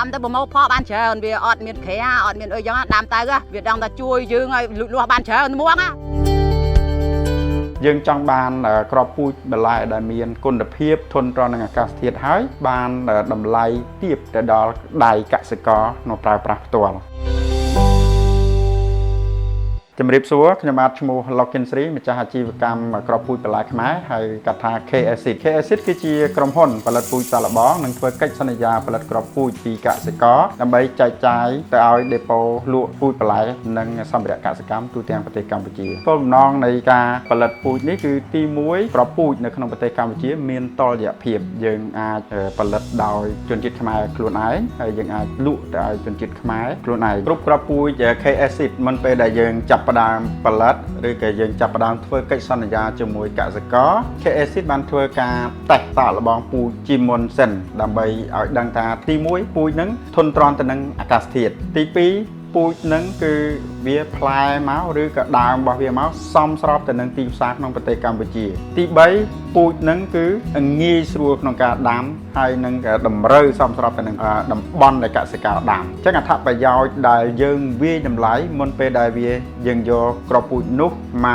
đam tới bộ mẫu phó ban chờ vì ọt miền khé ọt miền ơi gió đam tay á việc đang ta chui dương ơi lúa ban chờ mua á យើងចង់បានក្របពូជបន្លែដែលមានគុណភាពធន់ទ្រាំនឹងអាកាសធាតុហើយបានតម្លៃទាបទៅដល់ដៃកសិករនៅប្រើប្រាស់ផ្ទាល់ ជំរាបសួរខ្ញុំបាទឈ្មោះ Lokin Sri ម្ចាស់អាជីវកម្មក្របពូជបន្លែខ្មែរហើយកាត់ថា K-Acid គឺជាក្រុមហ៊ុនផលិតពូជសាកល្បងនិងធ្វើកិច្ចសន្យាផលិតក្របពូជពីកសិករដើម្បីចែកចាយទៅឲ្យដេប៉ូលក់ពូជបន្លែនិងសម្ភារៈកសិកម្មទូទាំងប្រទេសកម្ពុជាគោលបំណងនៃការផលិតពូជនេះគឺទី1ក្របពូជនៅក្នុងប្រទេសកម្ពុជាមានតុល្យភាពយើងអាចផលិតដោយជនជាតិខ្មែរខ្លួនឯងហើយយើងអាចលក់ទៅឲ្យជនជាតិខ្មែរខ្លួនឯងគ្រប់ក្របពូជ K-Acid មុនពេលដែលយើងចាប់ផ្ដើមផលិតឬក៏យើងចាប់ផ្ដើមធ្វើកិច្ចសន្យាជាមួយកសិករ K-Acid បានធ្វើការតេស្តសាកល្បងពូជជាមុនសិនដើម្បីឲ្យដឹងថាទី1ពូជហ្នឹងធន់ទ្រាំទៅនឹងអាកាសធាតុទី2 ពូជហ្នឹងគឺវាផ្លែមកឬក៏ដើមរបស់វាមកសមស្របទៅនឹងទីផ្សារក្នុងប្រទេសកម្ពុជាទី3ពូជហ្នឹងគឺងាយស្រួលក្នុងការដាំហើយនឹងតម្រូវសមស្របទៅនឹងតំបន់ដែលកសិករដាំអញ្ចឹងអត្ថប្រយោជន៍ដែលយើងវាយតម្លៃមុនពេលដែលយើងយកក្របពូជនោះម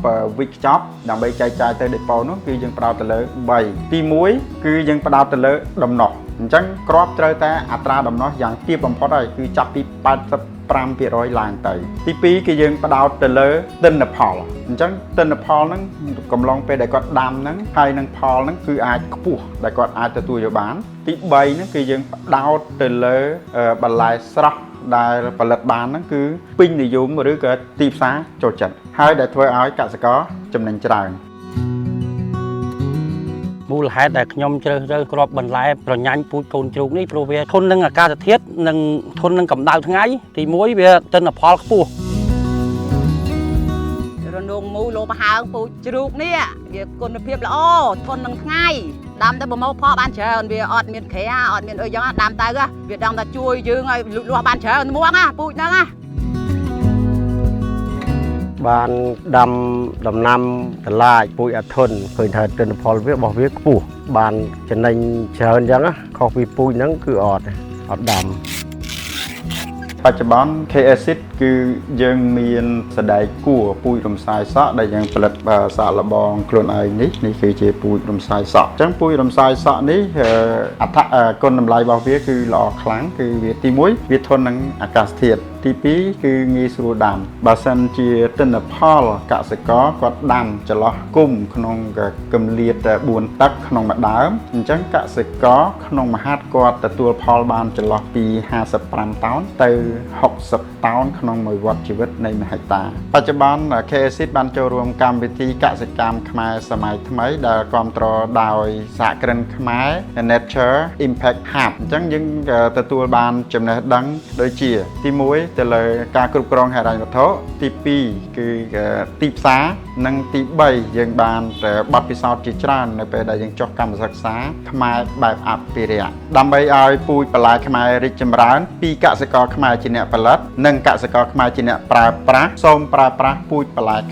កវិចខ្ចប់ដើម្បីចែកចាយទៅដេប៉ូនោះគឺយើងផ្ដោតទៅលើ3ទី1គឺយើងផ្ដោតទៅលើដំណោះអញ្ចឹងគ្រាប់ត្រូវតែអត្រាដំណោះយ៉ាងទាបបំផុតហើយគឺចាប់ពី85% ឡើងទៅទី2គឺយើងផ្ដោតទៅលើទិន្នផលអញ្ចឹងទិន្នផលហ្នឹងកំឡុងពេលដែលគាត់ដាំហ្នឹងហើយនឹងផលហ្នឹងគឺអាចខ្ពស់ដែលគាត់អាចទទួលយកបានទី3ហ្នឹងគឺយើងផ្ដោតទៅលើបន្លែស្រស់ដែលផលិតបានហ្នឹងគឺពេញនិយមឬក៏ទីផ្សារចូលចិត្តហើយដែលធ្វើឲ្យកសិករចំណេញច្រើន មូលហេតុដែលខ្ញុំជ្រើសរើសគ្រាប់បន្លែប្រញាញ់ពូជកូនជ្រូកនេះព្រោះវាធន់នឹងអាកាសធាតុនិងធន់នឹងកម្ដៅថ្ងៃទី1វាទិន្នផលខ្ពស់រនងមូលលោបហើងពូជជ្រូកនេះវាគុណភាពល្អធន់នឹងថ្ងៃដាំទៅប្រមូលផលបានច្រើនវាអត់មានខែអត់មានអីយ៉ាងដាំទៅវាដឹងថាជួយយើងឲ្យលូតលាស់បានច្រើនមួងណាពូជហ្នឹងណា បានដាំដំណាំតឡាចពូជអាធន់ឃើញថាទិន្នផលវារបស់វាខ្ពស់បានចំណេញច្រើនអញ្ចឹងខុសពីពូជហ្នឹងគឺអត់ដាំ បច្ចុប្បន្ន K-Acid គឺយើងមានសណ្ដែកគួរពូជរំសាយសក់ដែលយើងផលិតសាកល្បងខ្លួនឯងនេះគឺជាពូជរំសាយសក់អញ្ចឹងពូជរំសាយសក់នេះអត្ថគុណតម្លៃរបស់វាគឺល្អខ្លាំងគឺវាទី1វាធន់នឹងអាកាសធាតុទី2គឺងាយស្រួលដាំបើសិនជាទិន្នផលកសិករគាត់ដាំចន្លោះគុំក្នុងកម្លាត4ទឹកក្នុងមួយដើមអញ្ចឹងកសិករក្នុងមួយហាត់គាត់ទទួលផលបានចន្លោះពី55តោនទៅ60តោនក្នុងមួយវដ្តជីវិតនៃ1ហិកតាបច្ចុប្បន្ន K-Acid បានចូលរួមកម្មវិធីកសិកម្មខ្មែរសម័យថ្មីដែលគាំទ្រដោយសហគ្រិនខ្មែរ Nature Impact Hub អញ្ចឹងយើងទទួលបានចំណេះដឹងដូចជាទី1 ទៅលើការគ្រប់គ្រងហិរញ្ញវត្ថុទី2គឺទីផ្សារនិងទី3យើងបានបទពិសោធន៍ជាច្រើននៅពេលដែលយើងចុះកម្មសិក្សាខ្មែរបែបអភិរក្សដើម្បីឲ្យពូជបន្លែខ្មែររីកចម្រើនពីកសិករខ្មែរជាអ្នកផលិតនិងកសិករខ្មែរជាអ្នកប្រើប្រាស់សូមប្រើប្រាស់ពូជបន្លែ